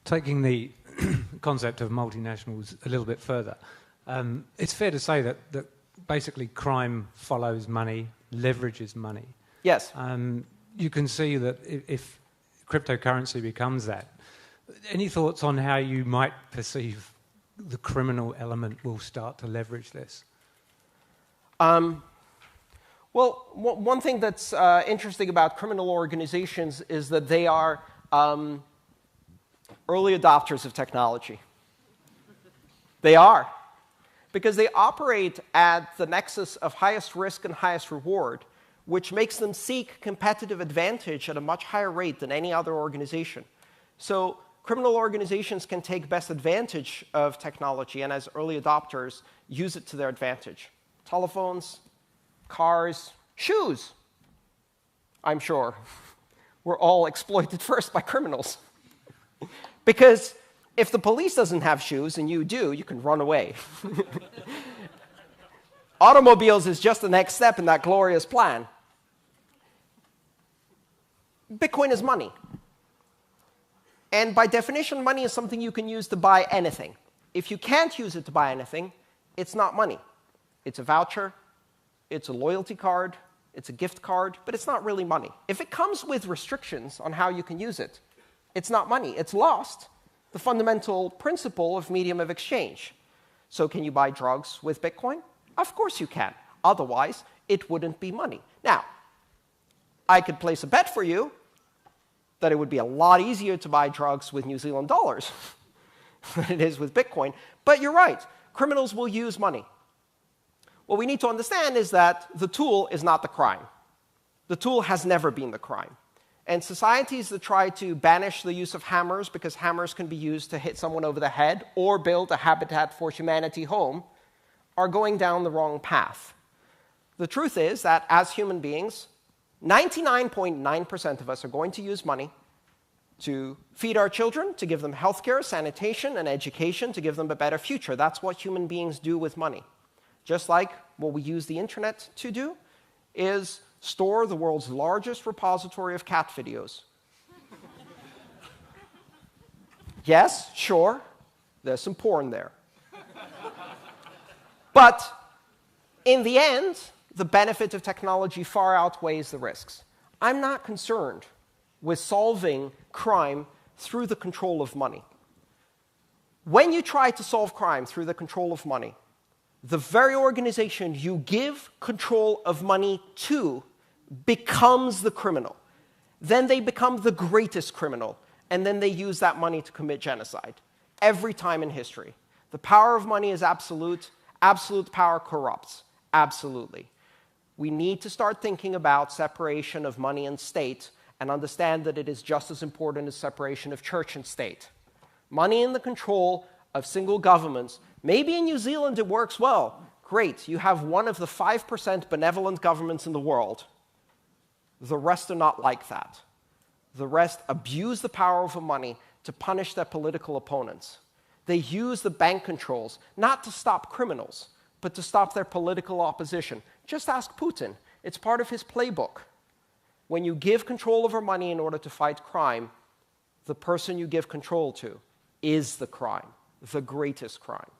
taking the concept of multinationals a little bit further, it's fair to say that basically crime follows money, leverages money. Yes. You can see that if cryptocurrency becomes that, any thoughts on how you might perceive the criminal element will start to leverage this? Well, one thing that's interesting about criminal organizations is that they are early adopters of technology. They are. Because they operate at the nexus of highest risk and highest reward, which makes them seek competitive advantage at a much higher rate than any other organization. So criminal organizations can take best advantage of technology and, as early adopters, use it to their advantage. Telephones, cars, shoes, I'm sure, were all exploited first by criminals. Because if the police doesn't have shoes and you do, you can run away. Automobiles is just the next step in that glorious plan. Bitcoin is money. And by definition, money is something you can use to buy anything. If you can't use it to buy anything, it's not money. It's a voucher, it's a loyalty card, it's a gift card, but it's not really money. If it comes with restrictions on how you can use it, it's not money. It's lost the fundamental principle of medium of exchange. So can you buy drugs with Bitcoin? Of course you can. Otherwise, it wouldn't be money. Now, I could place a bet for you that it would be a lot easier to buy drugs with New Zealand dollars than it is with Bitcoin. But you're right. Criminals will use money. What we need to understand is that the tool is not the crime. The tool has never been the crime. And societies that try to banish the use of hammers because hammers can be used to hit someone over the head or build a Habitat for Humanity home are going down the wrong path. The truth is that as human beings, 99.9% of us are going to use money to feed our children, to give them healthcare, sanitation, and education, to give them a better future. That's what human beings do with money. Just like what we use the internet to do is store the world's largest repository of cat videos. Yes, sure, there's some porn there. But in the end, the benefit of technology far outweighs the risks. I'm not concerned with solving crime through the control of money. When you try to solve crime through the control of money, the very organization you give control of money to becomes the criminal. Then they become the greatest criminal, and then they use that money to commit genocide. Every time in history. The power of money is absolute. Absolute power corrupts. Absolutely. We need to start thinking about separation of money and state and understand that it is just as important as separation of church and state. Money in the control of single governments. Maybe in New Zealand it works well. Great, you have one of the 5% benevolent governments in the world. The rest are not like that. The rest abuse the power of money to punish their political opponents. They use the bank controls not to stop criminals, but to stop their political opposition. Just ask Putin. It's part of his playbook. When you give control over money in order to fight crime, the person you give control to is the crime, the greatest crime.